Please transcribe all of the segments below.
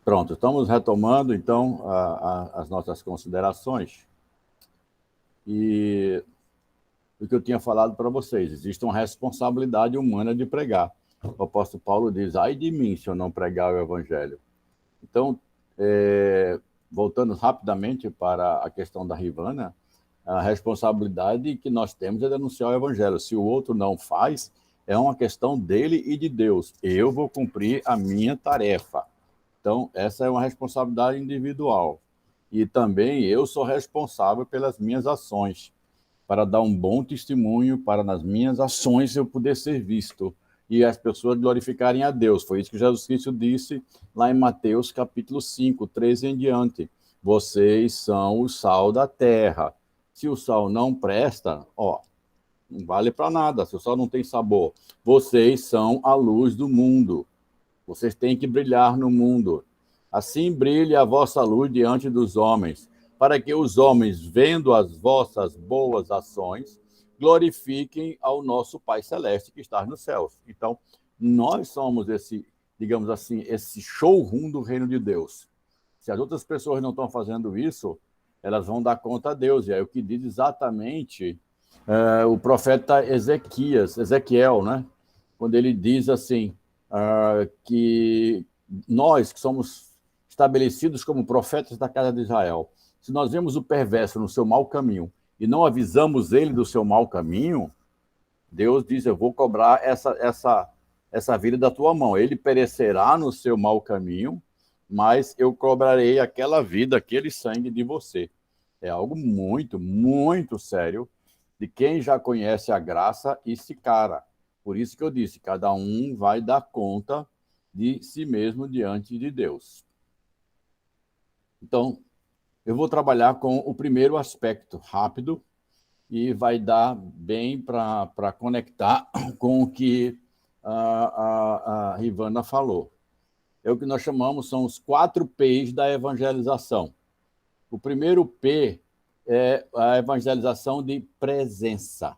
Pronto, estamos retomando, então, as nossas considerações. E o que eu tinha falado para vocês, existe uma responsabilidade humana de pregar. O apóstolo Paulo diz, ai de mim se eu não pregar o evangelho. Então, voltando rapidamente para a questão da Rivana, a responsabilidade que nós temos é denunciar o evangelho. Se o outro não faz, é uma questão dele e de Deus. Eu vou cumprir a minha tarefa. Então, essa é uma responsabilidade individual. E também eu sou responsável pelas minhas ações, para dar um bom testemunho, para nas minhas ações eu poder ser visto e as pessoas glorificarem a Deus. Foi isso que Jesus Cristo disse lá em Mateus capítulo 5, 13 em diante. Vocês são o sal da terra. Se o sal não presta, não vale para nada, se o sal não tem sabor. Vocês são a luz do mundo. Vocês têm que brilhar no mundo. Assim brilhe a vossa luz diante dos homens, para que os homens, vendo as vossas boas ações, glorifiquem ao nosso Pai Celeste que está nos céus. Então, nós somos digamos assim, esse showroom do reino de Deus. Se as outras pessoas não estão fazendo isso, elas vão dar conta a Deus. E é o que diz exatamente o profeta Ezequiel, né? Quando ele diz assim, que nós que somos estabelecidos como profetas da casa de Israel, se nós vemos o perverso no seu mau caminho e não avisamos ele do seu mau caminho, Deus diz, eu vou cobrar essa vida da tua mão. Ele perecerá no seu mau caminho, mas eu cobrarei aquela vida, aquele sangue de você. É algo muito, muito sério de quem já conhece a graça e se cara. Por isso que eu disse, cada um vai dar conta de si mesmo diante de Deus. Então, eu vou trabalhar com o primeiro aspecto rápido e vai dar bem para conectar com o que a Rivana falou. É o que nós chamamos, são os 4 P's da evangelização. O primeiro P é a evangelização de presença.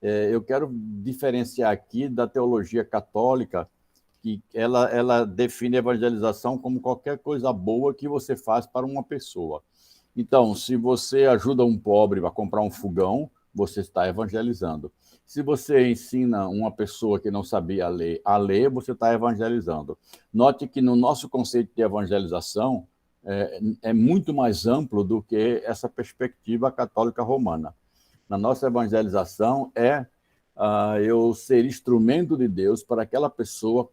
Eu quero diferenciar aqui da teologia católica, que ela define a evangelização como qualquer coisa boa que você faz para uma pessoa. Então, se você ajuda um pobre a comprar um fogão, você está evangelizando. Se você ensina uma pessoa que não sabia ler a ler, você está evangelizando. Note que no nosso conceito de evangelização é muito mais amplo do que essa perspectiva católica romana. Na nossa evangelização eu ser instrumento de Deus para aquela pessoa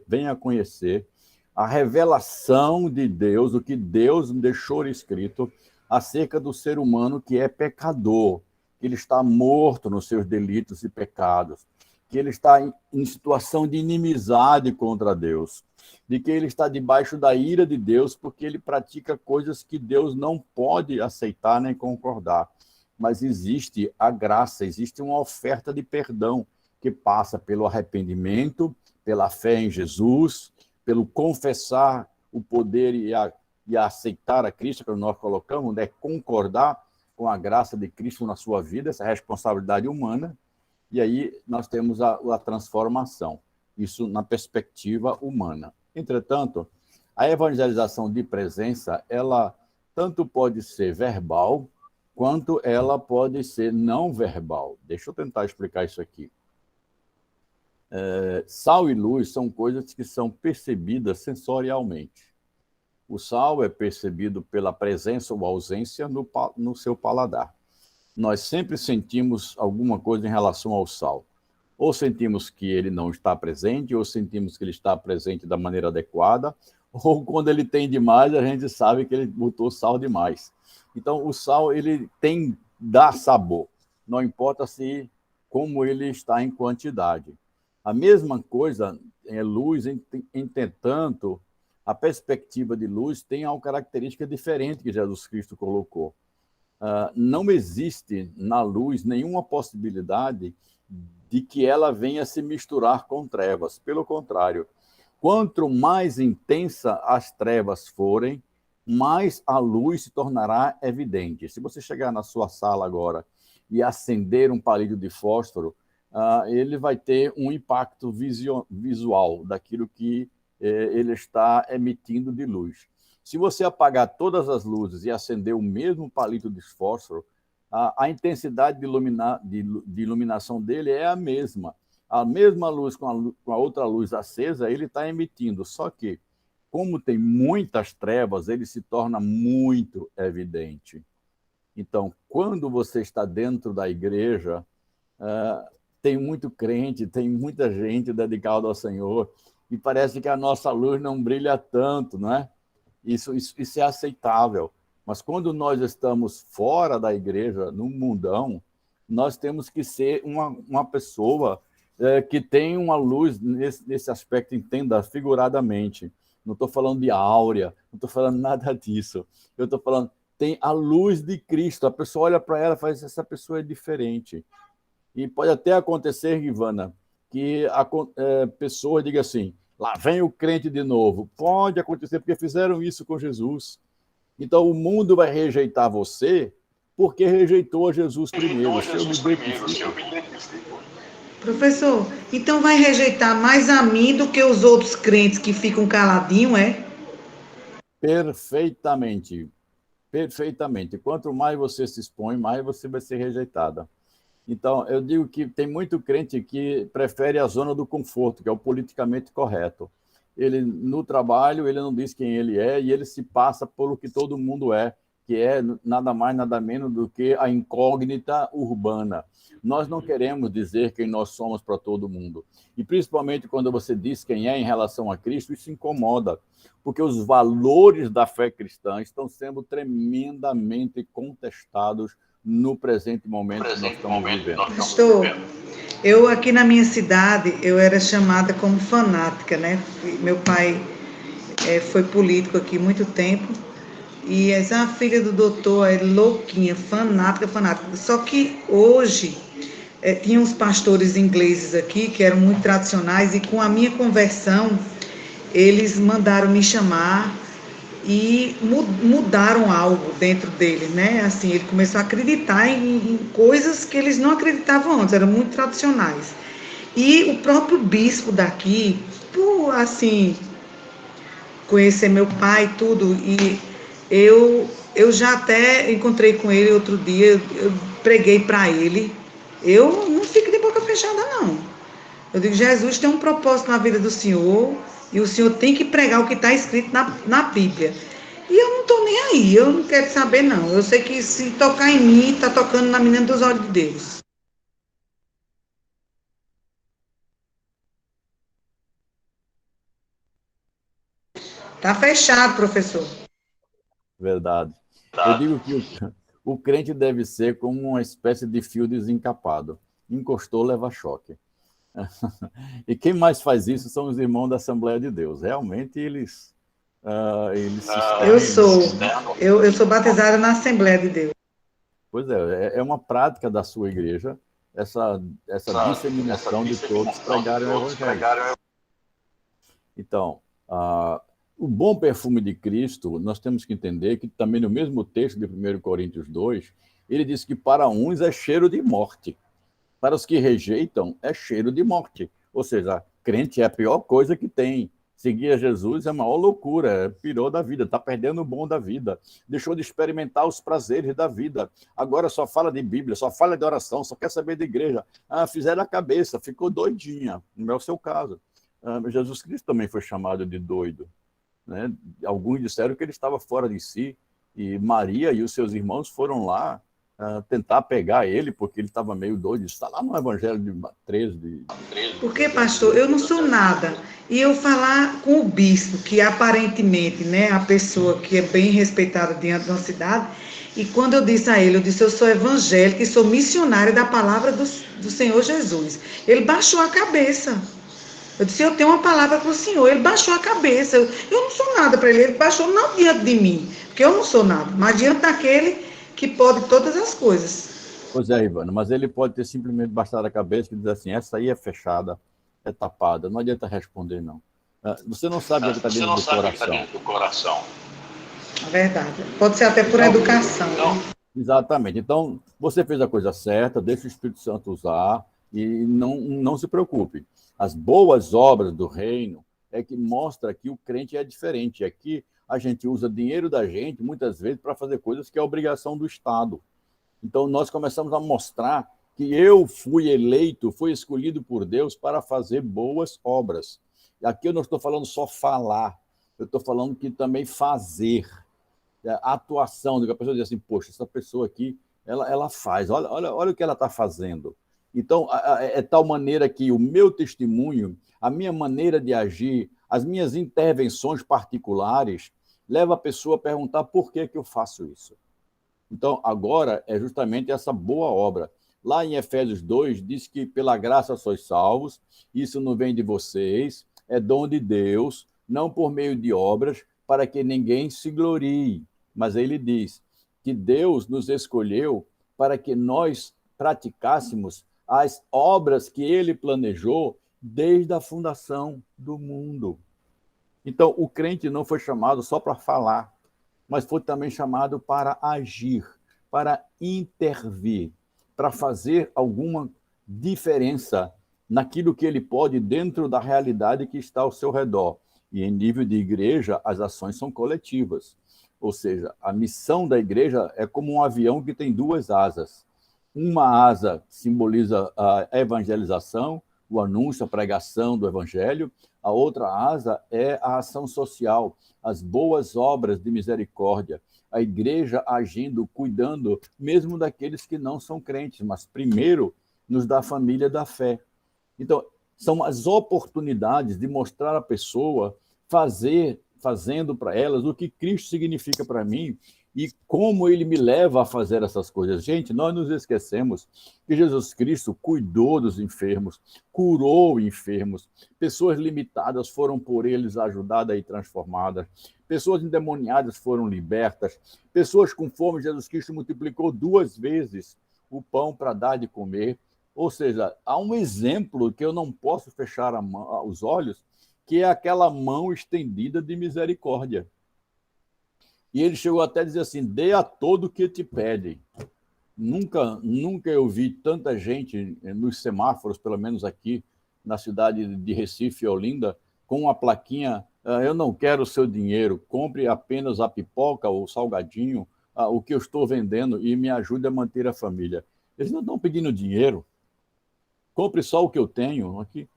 venha a conhecer a revelação de Deus, o que Deus deixou escrito acerca do ser humano que é pecador, que ele está morto nos seus delitos e pecados, que ele está em situação de inimizade contra Deus, de que ele está debaixo da ira de Deus porque ele pratica coisas que Deus não pode aceitar nem concordar. Mas existe a graça, existe uma oferta de perdão que passa pelo arrependimento, pela fé em Jesus, pelo confessar o poder e aceitar a Cristo, que nós colocamos, né? Concordar com a graça de Cristo na sua vida, essa responsabilidade humana, e aí nós temos a transformação, isso na perspectiva humana. Entretanto, a evangelização de presença, ela tanto pode ser verbal, quanto ela pode ser não verbal. Deixa eu tentar explicar isso aqui. Sal e luz são coisas que são percebidas sensorialmente. O sal é percebido pela presença ou ausência no seu paladar. Nós sempre sentimos alguma coisa em relação ao sal. Ou sentimos que ele não está presente, ou sentimos que ele está presente da maneira adequada, ou quando ele tem demais, a gente sabe que ele botou sal demais. Então, o sal, ele dá sabor, não importa como ele está em quantidade. A mesma coisa é luz, entretanto, a perspectiva de luz tem uma característica diferente que Jesus Cristo colocou. Não existe na luz nenhuma possibilidade de que ela venha se misturar com trevas. Pelo contrário, quanto mais intensa as trevas forem, mais a luz se tornará evidente. Se você chegar na sua sala agora e acender um palito de fósforo, ele vai ter um impacto visual daquilo que ele está emitindo de luz. Se você apagar todas as luzes e acender o mesmo palito de fósforo, a intensidade de iluminação dele é a mesma. A mesma luz com a outra luz acesa, ele está emitindo, só que, como tem muitas trevas, ele se torna muito evidente. Então, quando você está dentro da igreja, tem muito crente, tem muita gente dedicada ao Senhor, e parece que a nossa luz não brilha tanto, não é? Isso é aceitável. Mas quando nós estamos fora da igreja, no mundão, nós temos que ser uma pessoa que tem uma luz nesse aspecto, entenda figuradamente. Não estou falando de áurea, não estou falando nada disso. Eu estou falando, tem a luz de Cristo. A pessoa olha para ela e fala, essa pessoa é diferente. E pode até acontecer, Ivana, que a pessoa diga assim, lá vem o crente de novo. Pode acontecer, porque fizeram isso com Jesus. Então, o mundo vai rejeitar você porque rejeitou a Jesus primeiro. Professor, então vai rejeitar mais a mim do que os outros crentes que ficam caladinhos, é? Perfeitamente. Perfeitamente. Quanto mais você se expõe, mais você vai ser rejeitada. Então, eu digo que tem muito crente que prefere a zona do conforto, que é o politicamente correto. Ele, no trabalho, ele não diz quem ele é e ele se passa pelo que todo mundo é, que é nada mais, nada menos do que a incógnita urbana. Nós não queremos dizer quem nós somos para todo mundo. E, principalmente, quando você diz quem é em relação a Cristo, isso incomoda, porque os valores da fé cristã estão sendo tremendamente contestados no presente momento que nós estamos vivendo. Pastor, eu aqui na minha cidade, eu era chamada como fanática, né? Meu pai foi político aqui muito tempo, e essa filha do doutor é louquinha, fanática, fanática. Só que hoje, tinha uns pastores ingleses aqui, que eram muito tradicionais, e com a minha conversão, eles mandaram me chamar e mudaram algo dentro dele, né? Assim, ele começou a acreditar em coisas que eles não acreditavam antes, eram muito tradicionais. E o próprio bispo daqui, por assim, conhecer meu pai e tudo, e eu já até encontrei com ele outro dia, eu preguei para ele, eu não fico de boca fechada, não. Eu digo, Jesus tem um propósito na vida do Senhor, e o Senhor tem que pregar o que está escrito na Bíblia. E eu não estou nem aí, eu não quero saber, não. Eu sei que se tocar em mim, está tocando na menina dos olhos de Deus. Está fechado, professor. Verdade. Eu digo que o crente deve ser como uma espécie de fio desencapado. Encostou, leva choque. E quem mais faz isso são os irmãos da Assembleia de Deus. Realmente, eles eu sou batizada na Assembleia de Deus. Pois é uma prática da sua igreja essa disseminação de todos pregarem o Evangelho. Então, o bom perfume de Cristo, nós temos que entender que também no mesmo texto de 1 Coríntios 2, ele diz que para uns é cheiro de morte, para os que rejeitam é cheiro de morte. Ou seja, crente é a pior coisa que tem. Seguir a Jesus é a maior loucura, pirou da vida, está perdendo o bom da vida, deixou de experimentar os prazeres da vida, agora só fala de Bíblia, só fala de oração, só quer saber de igreja. Fizeram a cabeça, ficou doidinha, não é o seu caso. Jesus Cristo também foi chamado de doido, né? Alguns disseram que ele estava fora de si, e Maria e os seus irmãos foram lá tentar pegar ele, porque ele estava meio doido. Isso está lá no Evangelho de 13. Porque, pastor, eu não sou nada. E eu falar com o bispo, que aparentemente, né, a pessoa que é bem respeitada diante da cidade, e quando eu disse a ele, eu sou evangélica e sou missionária da palavra do Senhor Jesus. Ele baixou a cabeça. Eu disse, eu tenho uma palavra para o senhor. Ele baixou a cabeça. Eu não sou nada para ele. Ele baixou não diante de mim, porque eu não sou nada, mas diante daquele que pode todas as coisas. Pois é, Ivana, mas ele pode ter simplesmente baixado a cabeça e dizer assim, essa aí é fechada, é tapada, não adianta responder, não. Você não sabe o que está dentro do coração. É verdade. Pode ser até por educação. Então, exatamente. Então, você fez a coisa certa, deixa o Espírito Santo usar e não se preocupe. As boas obras do reino, é que mostra que o crente é diferente. Aqui a gente usa dinheiro da gente, muitas vezes, para fazer coisas que é obrigação do Estado. Então, nós começamos a mostrar que eu fui eleito, fui escolhido por Deus para fazer boas obras. Aqui eu não estou falando só falar, eu estou falando que também fazer. A atuação, a pessoa diz assim, poxa, essa pessoa aqui, ela faz, olha o que ela está fazendo. Então, é tal maneira que o meu testemunho, a minha maneira de agir, as minhas intervenções particulares, leva a pessoa a perguntar por que eu faço isso. Então, agora é justamente essa boa obra. Lá em Efésios 2, diz que pela graça sois salvos, isso não vem de vocês, é dom de Deus, não por meio de obras, para que ninguém se glorie. Mas ele diz que Deus nos escolheu para que nós praticássemos as obras que ele planejou desde a fundação do mundo. Então, o crente não foi chamado só para falar, mas foi também chamado para agir, para intervir, para fazer alguma diferença naquilo que ele pode dentro da realidade que está ao seu redor. E em nível de igreja, as ações são coletivas. Ou seja, a missão da igreja é como um avião que tem duas asas. Uma asa simboliza a evangelização, o anúncio, a pregação do evangelho. A outra asa é a ação social, as boas obras de misericórdia. A igreja agindo, cuidando, mesmo daqueles que não são crentes, mas primeiro nos dá a família da fé. Então, são as oportunidades de mostrar à pessoa, fazendo para elas o que Cristo significa para mim e como ele me leva a fazer essas coisas. Gente, nós nos esquecemos que Jesus Cristo cuidou dos enfermos, curou enfermos, pessoas limitadas foram por eles ajudadas e transformadas, pessoas endemoniadas foram libertas, pessoas com fome, Jesus Cristo multiplicou 2 vezes o pão para dar de comer. Ou seja, há um exemplo que eu não posso fechar os olhos, que é aquela mão estendida de misericórdia. E ele chegou até a dizer assim, dê a todo o que te pedem. Nunca eu vi tanta gente nos semáforos, pelo menos aqui na cidade de Recife, Olinda, com uma plaquinha, eu não quero o seu dinheiro, compre apenas a pipoca ou o salgadinho, o que eu estou vendendo e me ajude a manter a família. Eles não estão pedindo dinheiro, compre só o que eu tenho aqui.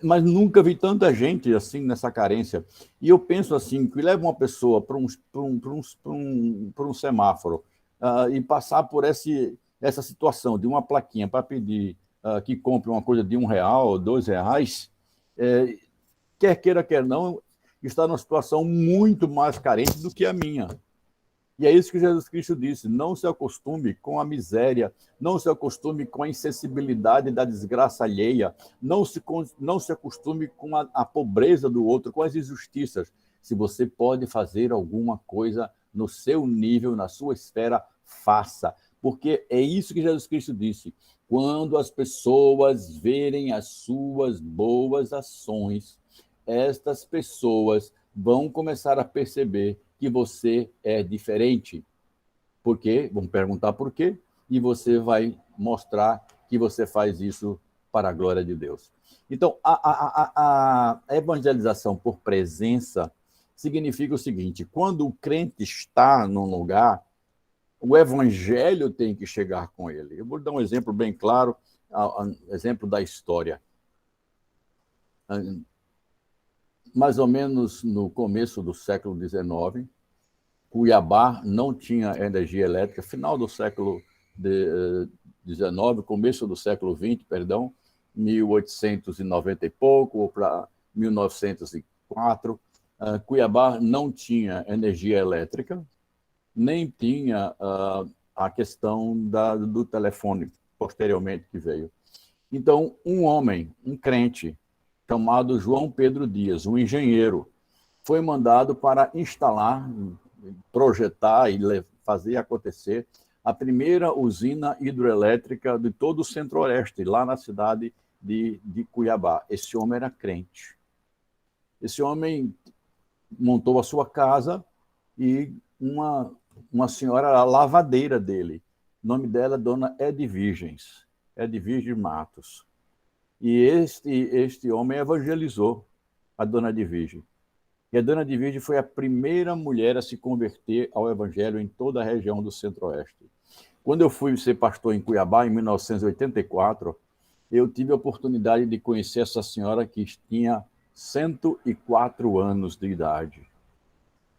Mas nunca vi tanta gente assim nessa carência. E eu penso assim, que leva uma pessoa para um semáforo e passar por essa situação de uma plaquinha para pedir que compre uma coisa de R$1, R$2, quer queira, quer não, está numa situação muito mais carente do que a minha. E é isso que Jesus Cristo disse, não se acostume com a miséria, não se acostume com a insensibilidade da desgraça alheia, não se acostume com a pobreza do outro, com as injustiças. Se você pode fazer alguma coisa no seu nível, na sua esfera, faça. Porque é isso que Jesus Cristo disse, quando as pessoas verem as suas boas ações, estas pessoas vão começar a perceber que você é diferente. Por quê? Vão perguntar por quê, e você vai mostrar que você faz isso para a glória de Deus. Então, a evangelização por presença significa o seguinte, quando o crente está num lugar, o evangelho tem que chegar com ele. Eu vou dar um exemplo bem claro, exemplo da história. Mais ou menos no começo do século XIX, Cuiabá não tinha energia elétrica, final do século XIX, começo do século XX, perdão, 1890 e pouco, ou para 1904, Cuiabá não tinha energia elétrica, nem tinha a questão do telefone, posteriormente que veio. Então, um homem, um crente, chamado João Pedro Dias, um engenheiro, foi mandado para instalar, projetar e fazer acontecer a primeira usina hidroelétrica de todo o Centro-Oeste, lá na cidade de Cuiabá. Esse homem era crente. Esse homem montou a sua casa e uma senhora era a lavadeira dele. O nome dela é Dona Edviges Matos. E este homem evangelizou. a dona Edvige. E a dona Edvige foi a primeira mulher a se converter ao evangelho em toda a região do Centro-Oeste. Quando eu fui ser pastor em Cuiabá, em 1984, eu tive a oportunidade de conhecer essa senhora que tinha 104 anos de idade.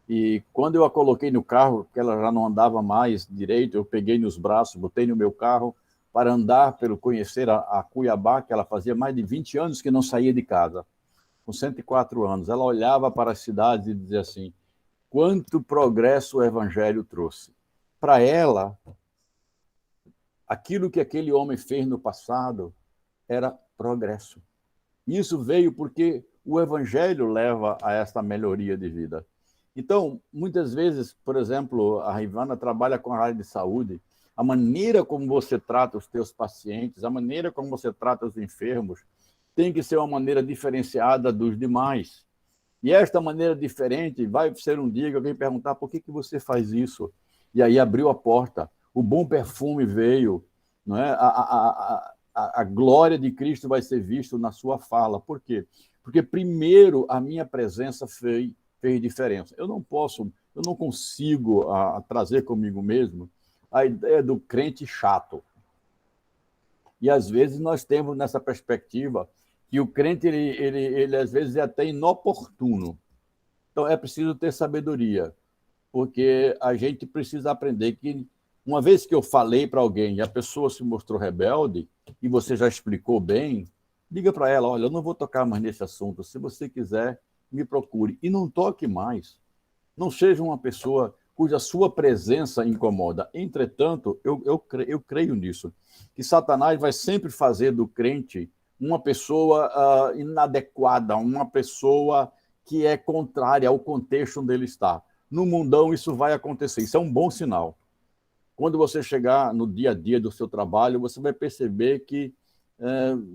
E quando eu a coloquei no carro, que ela já não andava mais direito, eu peguei nos braços, botei no meu carro para andar pelo conhecer a Cuiabá, que ela fazia mais de 20 anos que não saía de casa, com 104 anos. Ela olhava para as cidades e dizia assim, quanto progresso o evangelho trouxe. Para ela, aquilo que aquele homem fez no passado era progresso. Isso veio porque o evangelho leva a esta melhoria de vida. Então, muitas vezes, por exemplo, a Rivana trabalha com a área de saúde, a maneira como você trata os teus pacientes, a maneira como você trata os enfermos, tem que ser uma maneira diferenciada dos demais. E esta maneira diferente vai ser um dia que alguém perguntar por que você faz isso? E aí abriu a porta, o bom perfume veio, não é? A glória de Cristo vai ser vista na sua fala. Por quê? Porque primeiro a minha presença fez diferença. Eu não consigo trazer comigo mesmo a ideia do crente chato. E às vezes nós temos nessa perspectiva que o crente, ele às vezes é até inoportuno. Então é preciso ter sabedoria, porque a gente precisa aprender que uma vez que eu falei para alguém e a pessoa se mostrou rebelde, e você já explicou bem, diga para ela, olha, eu não vou tocar mais nesse assunto, se você quiser, me procure. E não toque mais. Não seja uma pessoa cuja sua presença incomoda. Entretanto, eu creio nisso, que Satanás vai sempre fazer do crente uma pessoa inadequada, uma pessoa que é contrária ao contexto onde ele está. No mundão isso vai acontecer, isso é um bom sinal. Quando você chegar no dia a dia do seu trabalho, você vai perceber que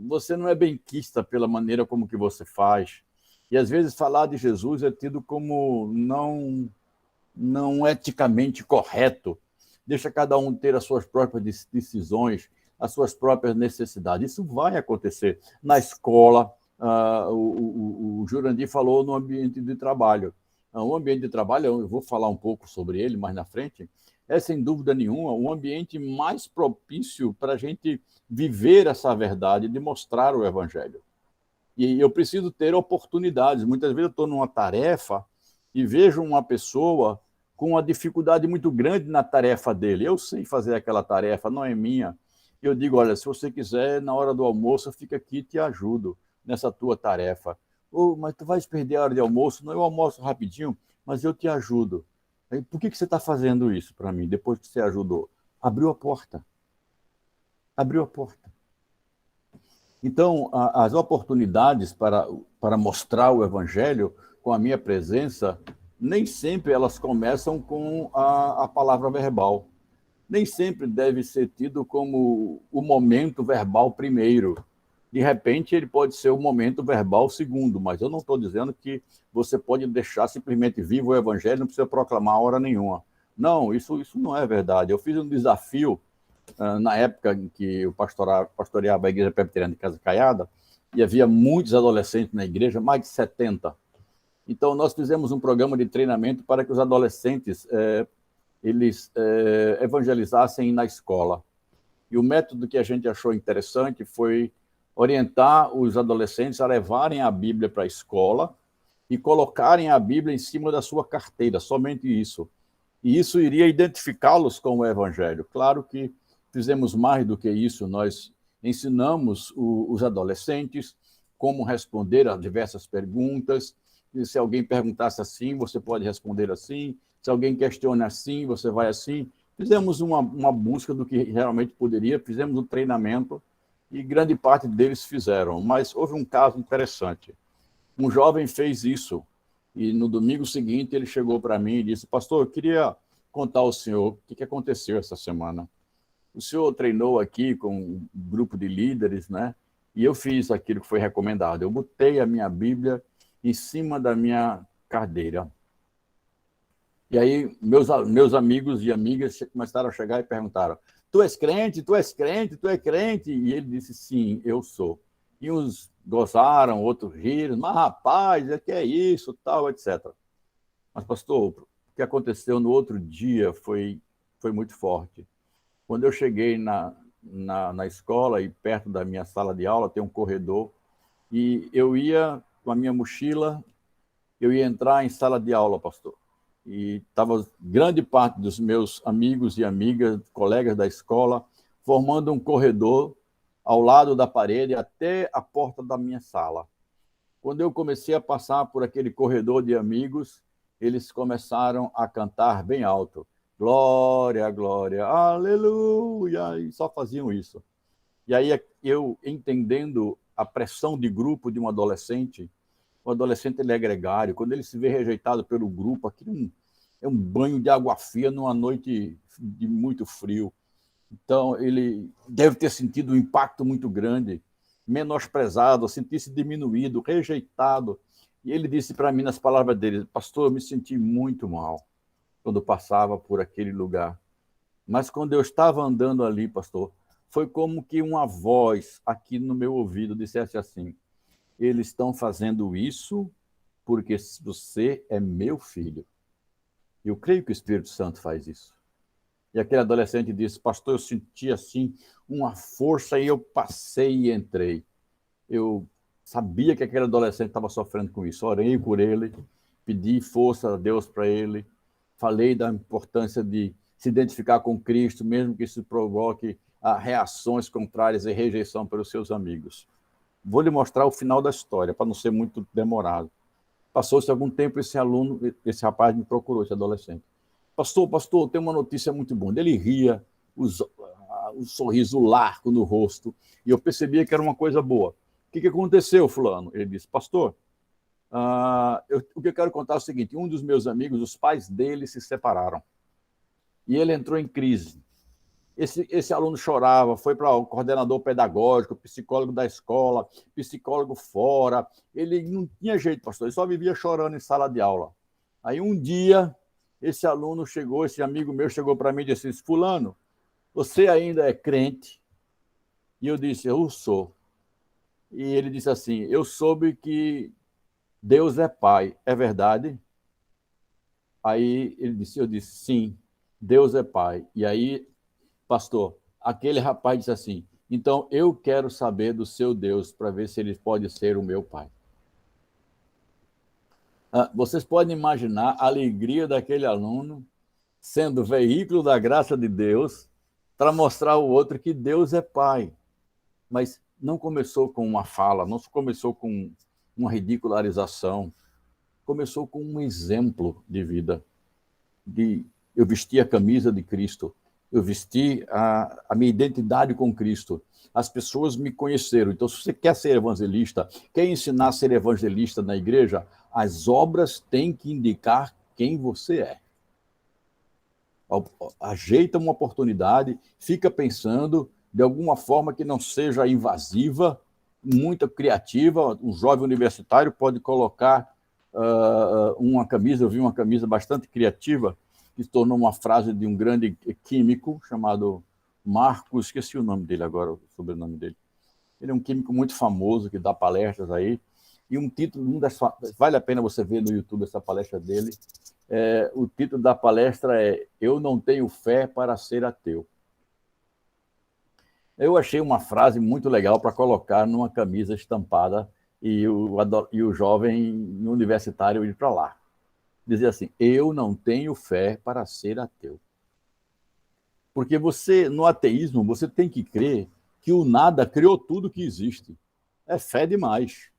você não é benquista pela maneira como que você faz. E às vezes falar de Jesus é tido como não eticamente correto. Deixa cada um ter as suas próprias decisões, as suas próprias necessidades. Isso vai acontecer na escola. O Jurandir falou no ambiente de trabalho. O ambiente de trabalho, eu vou falar um pouco sobre ele mais na frente, é, sem dúvida nenhuma, um ambiente mais propício para a gente viver essa verdade, de mostrar o evangelho. E eu preciso ter oportunidades. Muitas vezes eu estou numa tarefa e vejo uma pessoa com uma dificuldade muito grande na tarefa dele. Eu sei fazer aquela tarefa, não é minha. Eu digo, olha, se você quiser, na hora do almoço, fica aqui e te ajudo nessa tua tarefa. Mas tu vais perder a hora de almoço? Não, eu almoço rapidinho, mas eu te ajudo. Por que você está fazendo isso para mim, depois que você ajudou? Abriu a porta. Abriu a porta. Então, as oportunidades para mostrar o evangelho com a minha presença, nem sempre elas começam com a palavra verbal. Nem sempre deve ser tido como o momento verbal primeiro. De repente, ele pode ser o momento verbal segundo, mas eu não estou dizendo que você pode deixar simplesmente vivo o evangelho, não precisa proclamar hora nenhuma. Não, isso não é verdade. Eu fiz um desafio na época em que eu pastoreava a Igreja Presbiteriana de Casa Caiada, e havia muitos adolescentes na igreja, mais de 70. Então, nós fizemos um programa de treinamento para que os adolescentes eles evangelizassem na escola. E o método que a gente achou interessante foi orientar os adolescentes a levarem a Bíblia para a escola e colocarem a Bíblia em cima da sua carteira, somente isso. E isso iria identificá-los com o evangelho. Claro que fizemos mais do que isso, nós ensinamos os adolescentes como responder a diversas perguntas. E se alguém perguntasse assim, você pode responder assim. Se alguém questiona assim, você vai assim. Fizemos uma busca do que realmente poderia, fizemos um treinamento e grande parte deles fizeram. Mas houve um caso interessante. Um jovem fez isso e no domingo seguinte ele chegou para mim e disse, pastor, eu queria contar ao senhor o que aconteceu essa semana. O senhor treinou aqui com um grupo de líderes, né? E eu fiz aquilo que foi recomendado. Eu botei a minha Bíblia em cima da minha cadeira. E aí, meus amigos e amigas começaram a chegar e perguntaram, tu és crente, tu és crente, tu és crente? E ele disse, sim, eu sou. E uns gozaram, outros riram, mas rapaz, é que é isso, tal, etc. Mas, pastor, o que aconteceu no outro dia foi muito forte. Quando eu cheguei na escola e perto da minha sala de aula tem um corredor, e eu ia com a minha mochila, eu ia entrar em sala de aula, pastor. E estava grande parte dos meus amigos e amigas, colegas da escola, formando um corredor ao lado da parede até a porta da minha sala. Quando eu comecei a passar por aquele corredor de amigos, eles começaram a cantar bem alto. Glória, glória, aleluia, e só faziam isso. E aí eu, entendendo a pressão de grupo de um adolescente, o adolescente ele é gregário, quando ele se vê rejeitado pelo grupo, aquilo é um banho de água fria numa noite de muito frio. Então, ele deve ter sentido um impacto muito grande, menosprezado, sentir-se diminuído, rejeitado. E ele disse para mim, nas palavras dele, pastor, eu me senti muito mal quando passava por aquele lugar. Mas quando eu estava andando ali, pastor, foi como que uma voz aqui no meu ouvido dissesse assim, eles estão fazendo isso porque você é meu filho. Eu creio que o Espírito Santo faz isso. E aquele adolescente disse, pastor, eu senti assim uma força e eu passei e entrei. Eu sabia que aquele adolescente estava sofrendo com isso. Orei por ele, pedi força a Deus para ele, falei da importância de se identificar com Cristo, mesmo que isso provoque reações contrárias e rejeição pelos seus amigos. Vou lhe mostrar o final da história, para não ser muito demorado. Passou-se algum tempo, esse rapaz me procurou, esse adolescente. Pastor, tem uma notícia muito boa. Ele ria, o sorriso largo no rosto, e eu percebia que era uma coisa boa. O que aconteceu, fulano? Ele disse, pastor, o que eu quero contar é o seguinte, um dos meus amigos, os pais dele se separaram, e ele entrou em crise. Esse aluno chorava, foi para o coordenador pedagógico, psicólogo da escola, psicólogo fora. Ele não tinha jeito, pastor, ele só vivia chorando em sala de aula. Aí um dia, esse aluno chegou, esse amigo meu chegou para mim e disse, fulano, você ainda é crente? E eu disse, eu sou. E ele disse assim, eu soube que Deus é pai, é verdade? Aí eu disse, sim, Deus é pai. E aí, pastor, aquele rapaz disse assim, então eu quero saber do seu Deus para ver se ele pode ser o meu pai. Vocês podem imaginar a alegria daquele aluno sendo veículo da graça de Deus para mostrar ao outro que Deus é pai. Mas não começou com uma fala, não começou com uma ridicularização, começou com um exemplo de vida. Eu vesti a camisa de Cristo, eu vesti a minha identidade com Cristo. As pessoas me conheceram. Então, se você quer ser evangelista, quer ensinar a ser evangelista na igreja, as obras têm que indicar quem você é. Ajeita uma oportunidade, fica pensando de alguma forma que não seja invasiva, muito criativa. Um jovem universitário pode colocar uma camisa, eu vi uma camisa bastante criativa, que se tornou uma frase de um grande químico chamado Marcos, esqueci o nome dele agora, o sobrenome dele. Ele é um químico muito famoso, que dá palestras aí, e um título, vale a pena você ver no YouTube essa palestra dele, o título da palestra é Eu não tenho fé para ser ateu. Eu achei uma frase muito legal para colocar numa camisa estampada e o jovem universitário ir para lá. Dizer assim, eu não tenho fé para ser ateu. Porque você, no ateísmo, você tem que crer que o nada criou tudo que existe. É fé demais.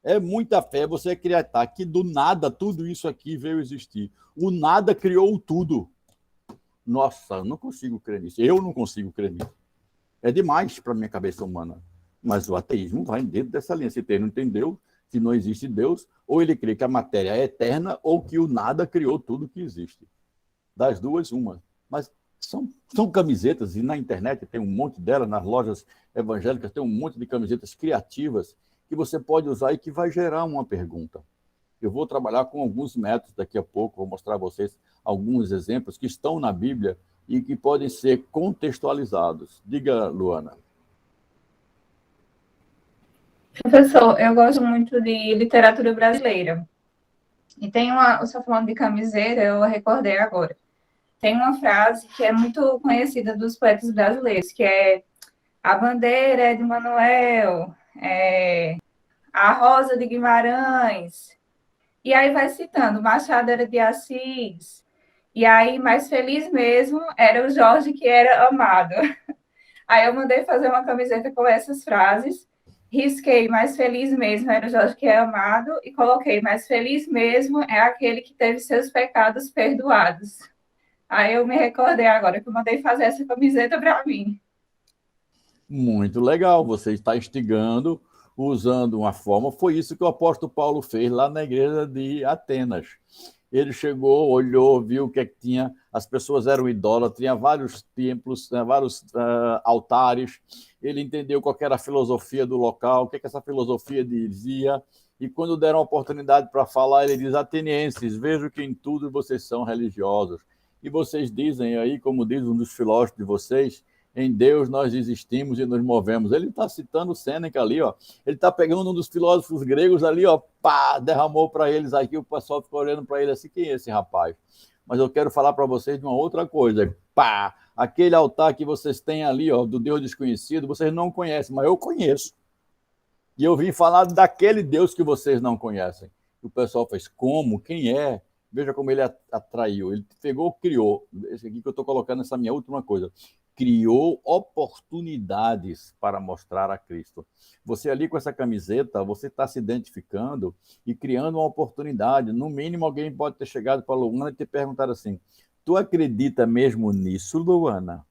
É muita fé você acreditar que do nada tudo isso aqui veio existir. O nada criou tudo. Nossa, eu não consigo crer nisso. Eu não consigo crer nisso. É demais para a minha cabeça humana. Mas o ateísmo vai dentro dessa linha. Se ele não tem Deus, se não existe Deus, ou ele crê que a matéria é eterna, ou que o nada criou tudo que existe. Das duas, uma. Mas são camisetas, e na internet tem um monte delas, nas lojas evangélicas tem um monte de camisetas criativas que você pode usar e que vai gerar uma pergunta. Eu vou trabalhar com alguns métodos daqui a pouco, vou mostrar a vocês alguns exemplos que estão na Bíblia e que podem ser contextualizados. Diga, Luana. Professor, eu gosto muito de literatura brasileira. E tem uma, você falando de camiseta, eu recordei agora. Tem uma frase que é muito conhecida dos poetas brasileiros, que é a bandeira é de Manuel, a rosa de Guimarães, e aí vai citando, Machado era de Assis, e aí mais feliz mesmo era o Jorge que era amado. Aí eu mandei fazer uma camiseta com essas frases, risquei mais feliz mesmo era o Jorge que é amado, e coloquei mais feliz mesmo é aquele que teve seus pecados perdoados. Aí eu me recordei agora que eu mandei fazer essa camiseta para mim. Muito legal, você está instigando, usando uma forma. Foi isso que o apóstolo Paulo fez lá na igreja de Atenas. Ele chegou, olhou, viu o que é que tinha, as pessoas eram idólatras, tinha vários templos, vários altares. Ele entendeu qual era a filosofia do local, o que essa filosofia dizia, e quando deram a oportunidade para falar, ele diz: atenienses, vejo que em tudo vocês são religiosos. E vocês dizem aí, como diz um dos filósofos de vocês, em Deus nós existimos e nos movemos. Ele está citando Sêneca ali, ó. Ele está pegando um dos filósofos gregos ali, ó, pá, derramou para eles aqui, o pessoal ficou olhando para ele assim: quem é esse rapaz? Mas eu quero falar para vocês de uma outra coisa. Pá, aquele altar que vocês têm ali, ó, do Deus desconhecido, vocês não conhecem, mas eu conheço. E eu vim falar daquele Deus que vocês não conhecem. O pessoal fez: como? Quem é? Veja como ele atraiu. Ele pegou, criou. Esse aqui que eu estou colocando, essa minha última coisa. Criou oportunidades para mostrar a Cristo. Você ali com essa camiseta, você está se identificando e criando uma oportunidade. No mínimo, alguém pode ter chegado para a Luana e te perguntado assim: tu acredita mesmo nisso, Luana?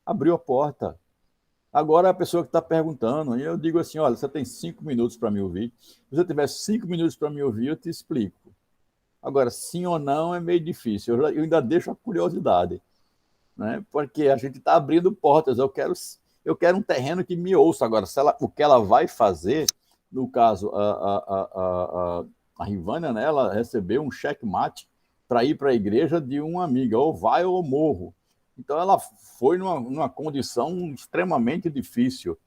Abriu a porta. Agora é a pessoa que está perguntando, e eu digo assim: olha, você tem 5 minutos para me ouvir. Se você tiver 5 minutos para me ouvir, eu te explico. Agora, sim ou não é meio difícil. Eu ainda deixo a curiosidade, né? Porque a gente está abrindo portas. Eu quero um terreno que me ouça. Agora, o que ela vai fazer, no caso, a Rivânia, né, ela recebeu um checkmate para ir para a igreja de uma amiga, ou vai ou morro. Então, ela foi numa condição extremamente difícil,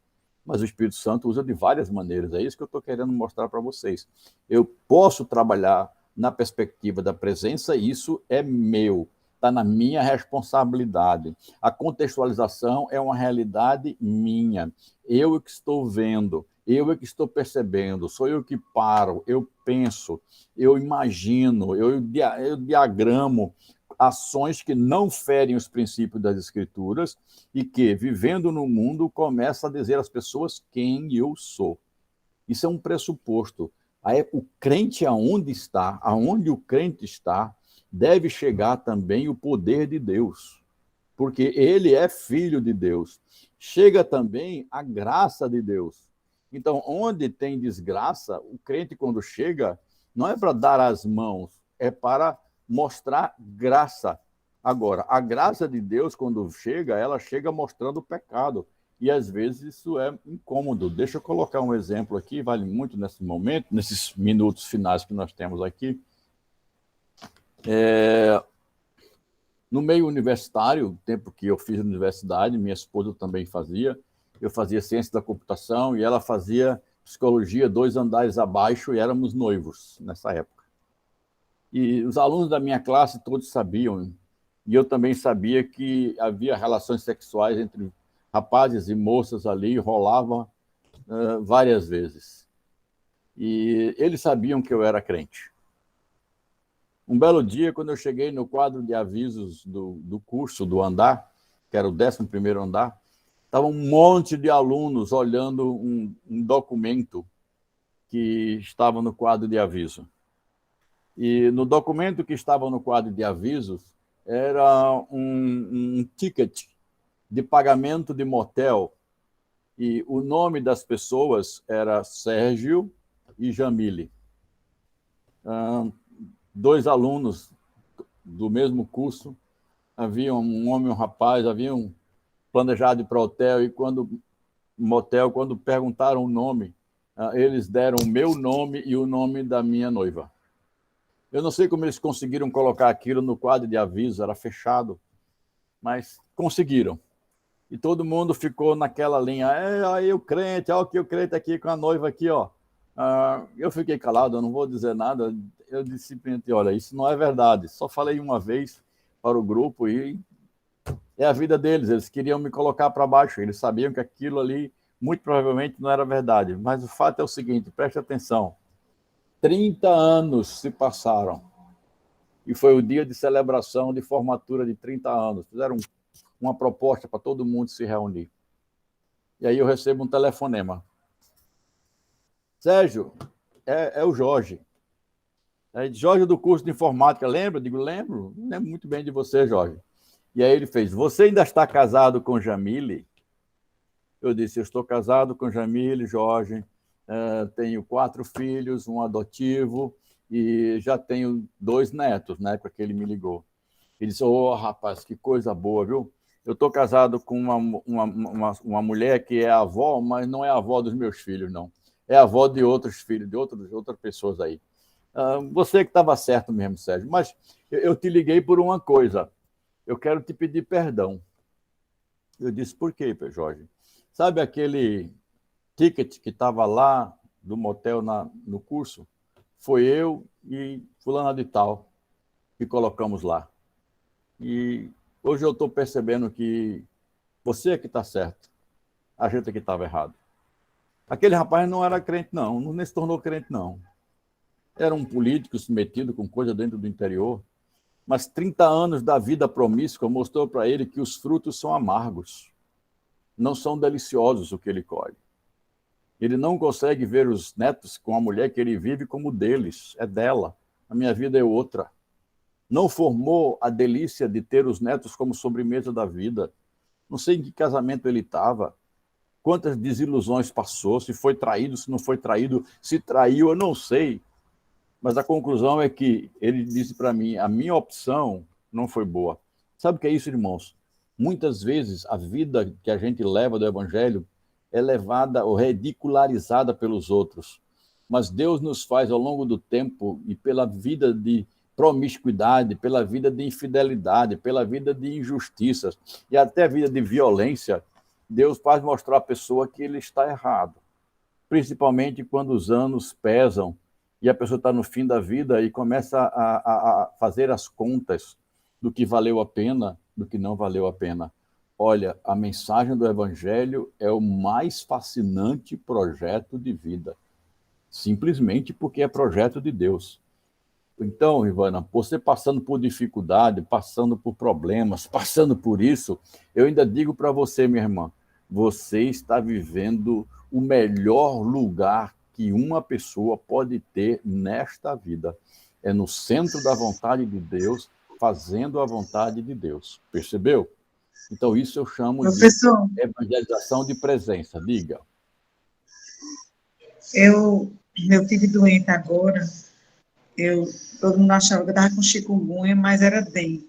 mas o Espírito Santo usa de várias maneiras. É isso que eu estou querendo mostrar para vocês. Eu posso trabalhar na perspectiva da presença, e isso é meu, está na minha responsabilidade. A contextualização é uma realidade minha. Eu é que estou vendo, eu é que estou percebendo, sou eu que paro, eu penso, eu imagino, eu diagramo ações que não ferem os princípios das Escrituras e que, vivendo no mundo, começa a dizer às pessoas quem eu sou. Isso é um pressuposto. Aí, o crente aonde o crente está, deve chegar também o poder de Deus, porque ele é filho de Deus. Chega também a graça de Deus. Então, onde tem desgraça, o crente, quando chega, não é para dar as mãos, é para mostrar graça. Agora, a graça de Deus, quando chega, ela chega mostrando o pecado. E às vezes isso é incômodo. Deixa eu colocar um exemplo aqui, vale muito nesse momento, nesses minutos finais que nós temos aqui. No meio universitário, o tempo que eu fiz universidade, minha esposa também fazia, eu fazia ciência da computação e ela fazia psicologia 2 andares abaixo, e éramos noivos nessa época. E os alunos da minha classe todos sabiam, e eu também sabia que havia relações sexuais entre rapazes e moças ali, rolava várias vezes. E eles sabiam que eu era crente. Um belo dia, quando eu cheguei no quadro de avisos do curso do andar, que era o 11º andar, estava um monte de alunos olhando um documento que estava no quadro de aviso. E no documento que estava no quadro de avisos era um ticket de pagamento de motel, e o nome das pessoas era Sérgio e Jamile. 2 alunos do mesmo curso, havia um homem e um rapaz, haviam planejado ir para o hotel, e quando perguntaram o nome, eles deram o meu nome e o nome da minha noiva. Eu não sei como eles conseguiram colocar aquilo no quadro de aviso, era fechado, mas conseguiram. E todo mundo ficou naquela linha, aí o crente, olha o crente aqui com a noiva aqui, ó. Eu fiquei calado, eu não vou dizer nada. Eu disse simplesmente, olha, isso não é verdade. Só falei uma vez para o grupo e é a vida deles. Eles queriam me colocar para baixo. Eles sabiam que aquilo ali, muito provavelmente, não era verdade. Mas o fato é o seguinte, preste atenção. 30 anos se passaram. E foi o dia de celebração de formatura de 30 anos. Fizeram uma proposta para todo mundo se reunir. E aí eu recebo um telefonema. Sérgio, é o Jorge. Jorge do curso de informática, lembra? Eu digo, lembro muito bem de você, Jorge. E aí ele fez, você ainda está casado com Jamile? Eu disse, eu estou casado com Jamile, Jorge, tenho 4 filhos, um adotivo, e já tenho 2 netos, na época que ele me ligou. Ele disse, rapaz, que coisa boa, viu? Eu estou casado com uma mulher que é avó, mas não é avó dos meus filhos, não. É avó de outros filhos, de outras pessoas aí. Você que estava certo mesmo, Sérgio. Mas eu te liguei por uma coisa. Eu quero te pedir perdão. Eu disse, por quê, Jorge? Sabe aquele ticket que estava lá do motel no curso? Foi eu e fulana de tal que colocamos lá. E hoje eu estou percebendo que você é que está certo, a gente é que estava errado. Aquele rapaz não era crente, não se tornou crente, não. Era um político metido com coisa dentro do interior, mas 30 anos da vida promíscua mostrou para ele que os frutos são amargos, não são deliciosos o que ele colhe. Ele não consegue ver os netos com a mulher que ele vive como deles, é dela, a minha vida é outra. Não formou a delícia de ter os netos como sobremesa da vida. Não sei em que casamento ele estava, quantas desilusões passou, se foi traído, se não foi traído, se traiu, eu não sei. Mas a conclusão é que ele disse para mim, a minha opção não foi boa. Sabe o que é isso, irmãos? Muitas vezes a vida que a gente leva do Evangelho é levada ou ridicularizada pelos outros. Mas Deus nos faz, ao longo do tempo, e pela vida de promiscuidade, pela vida de infidelidade, pela vida de injustiças e até a vida de violência, Deus faz mostrar à pessoa que ele está errado. Principalmente quando os anos pesam e a pessoa está no fim da vida e começa a fazer as contas do que valeu a pena, do que não valeu a pena. Olha, a mensagem do Evangelho é o mais fascinante projeto de vida, simplesmente porque é projeto de Deus. Então, Ivana, você passando por dificuldade, passando por problemas, passando por isso, eu ainda digo para você, minha irmã, você está vivendo o melhor lugar que uma pessoa pode ter nesta vida. É no centro da vontade de Deus, fazendo a vontade de Deus. Percebeu? Então, isso eu chamo Professor, de evangelização de presença. Diga. eu tive doente agora, todo mundo achava que eu estava com chikungunya, mas era dengue.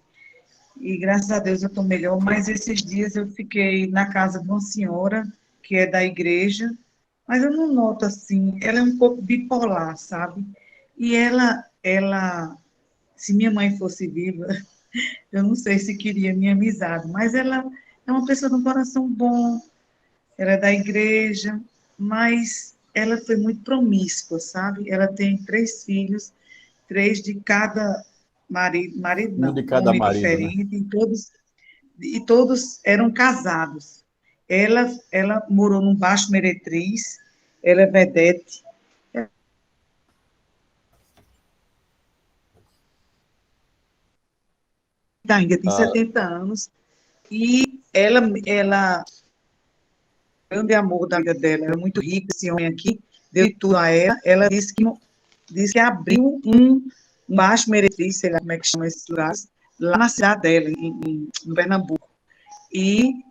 E graças a Deus eu estou melhor, mas esses dias eu fiquei na casa de uma senhora, que é da igreja, mas eu não noto assim, ela é um pouco bipolar, sabe? E se minha mãe fosse viva, eu não sei se queria minha amizade, mas ela é uma pessoa de um coração bom, ela é da igreja, mas ela foi muito promíscua, sabe? Ela tem 3 filhos, 3 de cada marido Um de não, cada homem marido, né? diferente, e todos eram casados. Ela morou num Baixo Meretriz, ela é vedete, ainda tem Ah, 70 anos, e ela grande amor da vida dela, era muito rica, esse homem aqui, deu tudo a ela, ela disse que abriu um Baixo Meretriz, sei lá como é que chama esses lugares, lá na cidade dela, em Pernambuco. E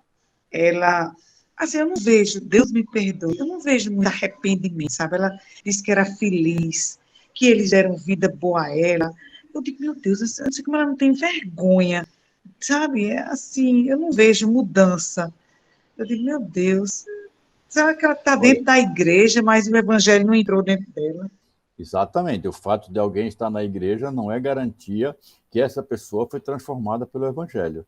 ela, assim, eu não vejo, Deus me perdoe, eu não vejo muito arrependimento, sabe? Ela disse que era feliz, que eles deram vida boa a ela. Eu digo, meu Deus, eu não sei como ela não tem vergonha, sabe? É assim, eu não vejo mudança. Eu digo, meu Deus, será que ela está olha, dentro da igreja, mas o evangelho não entrou dentro dela? exatamente. O fato de alguém estar na igreja não é garantia que essa pessoa foi transformada pelo Evangelho.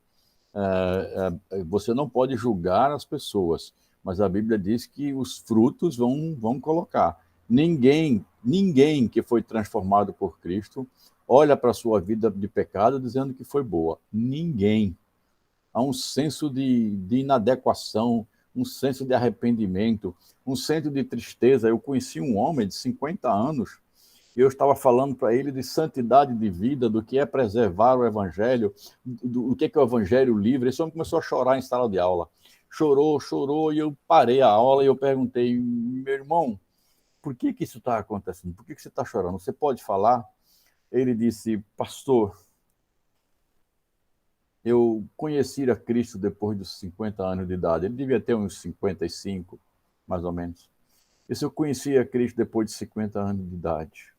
Você não pode julgar as pessoas, mas a Bíblia diz que os frutos vão colocar. Ninguém que foi transformado por Cristo olha para a sua vida de pecado dizendo que foi boa. Ninguém. Há um senso de inadequação, um senso de arrependimento, um senso de tristeza. Eu conheci um homem de 50 anos e eu estava falando para ele de santidade de vida, do que é preservar o evangelho, do que é o evangelho livre. Esse homem começou a chorar em sala de aula. Chorou, e eu parei a aula e eu perguntei, meu irmão, por que isso está acontecendo? Por que você está chorando? Você pode falar? Ele disse, pastor, eu conheci a Cristo depois dos 50 anos de idade. Ele devia ter uns 55, mais ou menos. Isso eu conheci a Cristo depois de 50 anos de idade.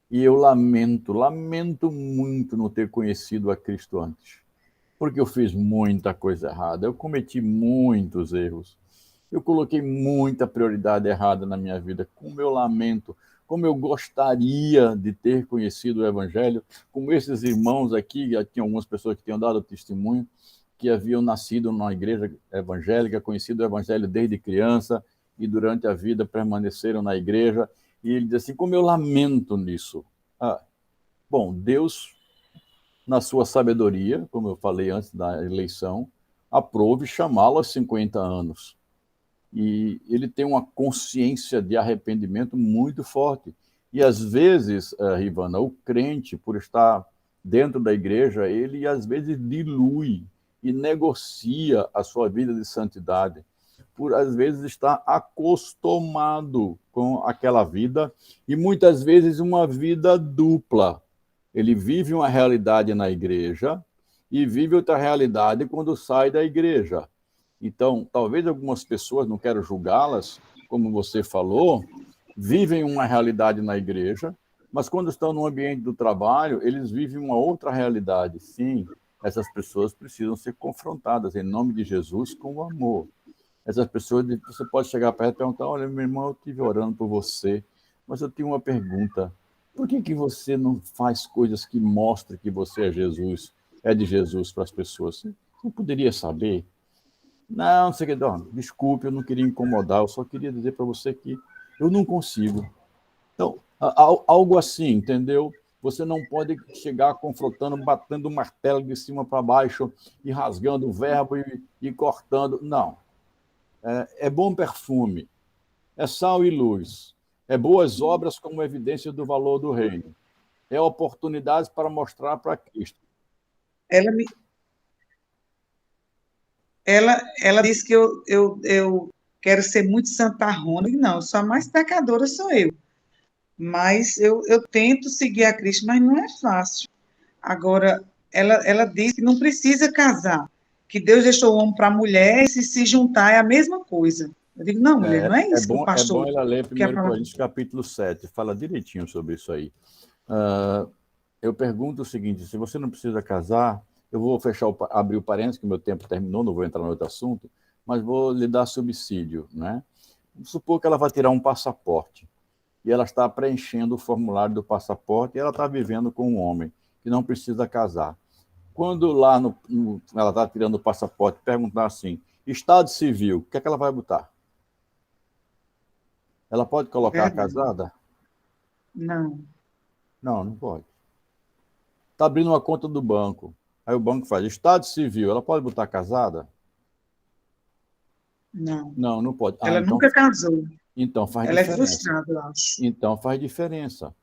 E eu lamento muito não ter conhecido a Cristo antes. Porque eu fiz muita coisa errada, eu cometi muitos erros. Eu coloquei muita prioridade errada na minha vida. Como eu lamento, como eu gostaria de ter conhecido o Evangelho, como esses irmãos aqui, tinha algumas pessoas que tinham dado testemunho, que haviam nascido numa igreja evangélica, conhecido o Evangelho desde criança e durante a vida permaneceram na igreja. E ele diz assim, como eu lamento nisso. Bom, Deus, na sua sabedoria, como eu falei antes da eleição, aprove chamá-lo aos 50 anos. E ele tem uma consciência de arrependimento muito forte. E, às vezes, Rivana, o crente, por estar dentro da igreja, ele, às vezes, dilui e negocia a sua vida de santidade, por, às vezes, estar acostumado com aquela vida, e, muitas vezes, uma vida dupla. Ele vive uma realidade na igreja e vive outra realidade quando sai da igreja. Então, talvez algumas pessoas, não quero julgá-las, como você falou, vivem uma realidade na igreja, mas quando estão no ambiente do trabalho, eles vivem uma outra realidade. Sim, essas pessoas precisam ser confrontadas, em nome de Jesus, com o amor. Essas pessoas, você pode chegar perto e perguntar, olha, meu irmão, eu estive orando por você, mas eu tenho uma pergunta. Por que você não faz coisas que mostrem que você é Jesus, é de Jesus para as pessoas? Você não poderia saber? Não sei o que, não, desculpe, eu não queria incomodar, eu só queria dizer para você que eu não consigo. Então, algo assim, entendeu? Você não pode chegar confrontando, batendo o martelo de cima para baixo e rasgando o verbo e cortando. Não. É bom perfume, é sal e luz, é boas obras como evidência do valor do reino, é oportunidades para mostrar para Cristo. Ela me, ela disse que eu quero ser muito santarrona. E não, só a mais pecadora sou eu. Mas eu tento seguir a Cristo, mas não é fácil. Agora, ela diz que não precisa casar, que Deus deixou o homem para a mulher e se juntar é a mesma coisa. Eu digo, não, mulher, não é isso que o É bom pastor ela ler quer 1 falar. Coríntios capítulo 7, fala direitinho sobre isso aí. Eu pergunto o seguinte, se você não precisa casar, eu vou abrir o parênteses, que meu tempo terminou, não vou entrar no outro assunto, mas vou lhe dar subsídio, né? Vamos supor que ela vai tirar um passaporte, e ela está preenchendo o formulário do passaporte, e ela está vivendo com um homem que não precisa casar. Quando lá ela está tirando o passaporte, perguntar assim, Estado Civil, o que é que ela vai botar? Ela pode colocar casada? Não. Não pode. Está abrindo uma conta do banco. Aí o banco faz Estado Civil, ela pode botar casada? Não. Não pode. Ela nunca casou. Então faz Ela diferença. é frustrada, eu acho. Então faz diferença.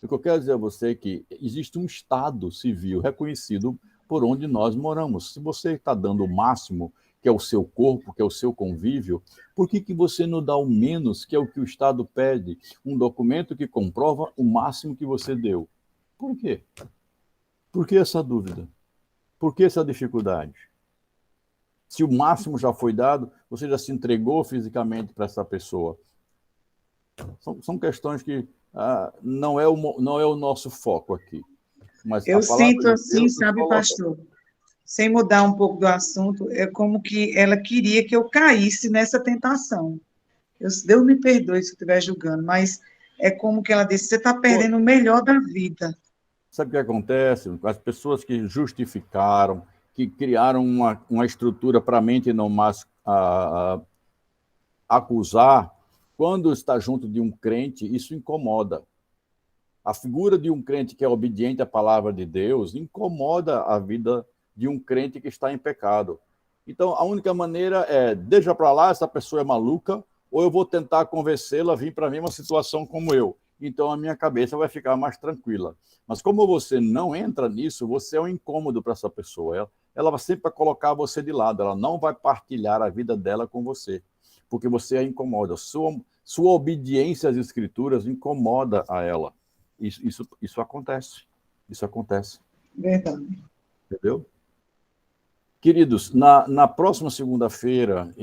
O que eu quero dizer a você é que existe um Estado civil reconhecido por onde nós moramos. Se você está dando o máximo, que é o seu corpo, que é o seu convívio, por que você não dá o menos, que é o que o Estado pede? Um documento que comprova o máximo que você deu. Por quê? Por que essa dúvida? Por que essa dificuldade? Se o máximo já foi dado, você já se entregou fisicamente para essa pessoa. São questões que não é o nosso foco aqui. Mas eu sinto assim, Deus sabe, coloca... pastor? Sem mudar um pouco do assunto, é como que ela queria que eu caísse nessa tentação. Deus me perdoe se eu estiver julgando, mas é como que ela disse, você está perdendo o melhor da vida. Sabe o que acontece? As pessoas que justificaram, que criaram uma estrutura para a mente não mais acusar, quando está junto de um crente, isso incomoda. A figura de um crente que é obediente à palavra de Deus incomoda a vida de um crente que está em pecado. Então, a única maneira é, deixa para lá, essa pessoa é maluca, ou eu vou tentar convencê-la a vir para mim uma situação como eu. Então, a minha cabeça vai ficar mais tranquila. Mas como você não entra nisso, você é um incômodo para essa pessoa. Ela vai sempre colocar você de lado, ela não vai partilhar a vida dela com você, porque você a incomoda. Sua obediência às Escrituras incomoda a ela. Isso acontece. Isso acontece. Verdade. Entendeu? Queridos, na próxima segunda-feira,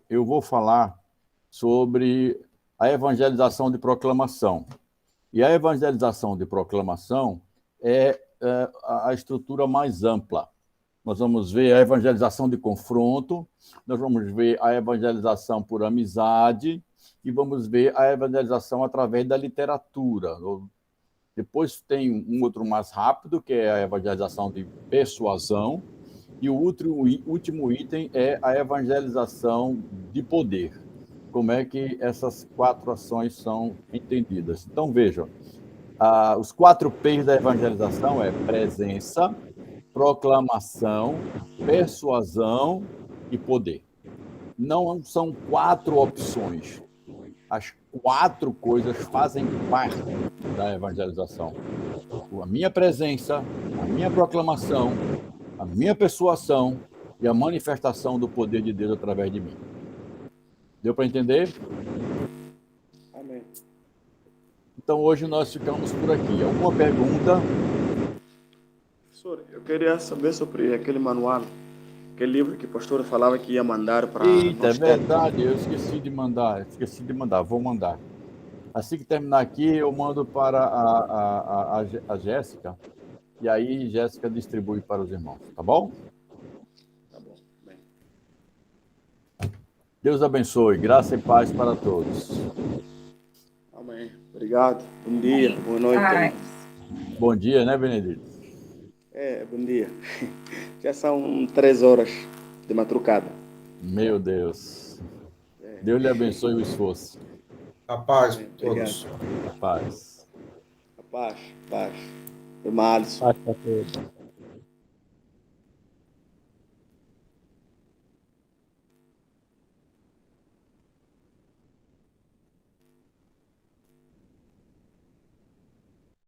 eu vou falar sobre a evangelização de proclamação. E a evangelização de proclamação é a estrutura mais ampla. Nós vamos ver a evangelização de confronto, nós vamos ver a evangelização por amizade e vamos ver a evangelização através da literatura. Depois tem um outro mais rápido, que é a evangelização de persuasão, e o último item é a evangelização de poder. Como é que essas 4 ações são entendidas? Então, vejam, os 4 P's da evangelização é presença, proclamação, persuasão e poder. Não são 4 opções. As 4 coisas fazem parte da evangelização. A minha presença, a minha proclamação, a minha persuasão e a manifestação do poder de Deus através de mim. Deu para entender? Amém. Então, hoje nós ficamos por aqui. Alguma pergunta? Professor, eu queria saber sobre aquele manual, aquele livro que o pastor falava que ia mandar para Eita, é nós. verdade, eu esqueci de mandar, vou mandar. Assim que terminar aqui, eu mando para a Jéssica, e aí Jéssica distribui para os irmãos, tá bom? Tá bom, bem. Deus abençoe, graça e paz para todos. Amém. Obrigado. Bom dia, boa noite. Paz. Bom dia, né, Benedito? Bom dia. Já são 3 horas de madrugada. Meu Deus. Deus lhe abençoe o esforço. A paz, Obrigado. todos. A paz. Paz. Irmã Alisson. Paz para todos.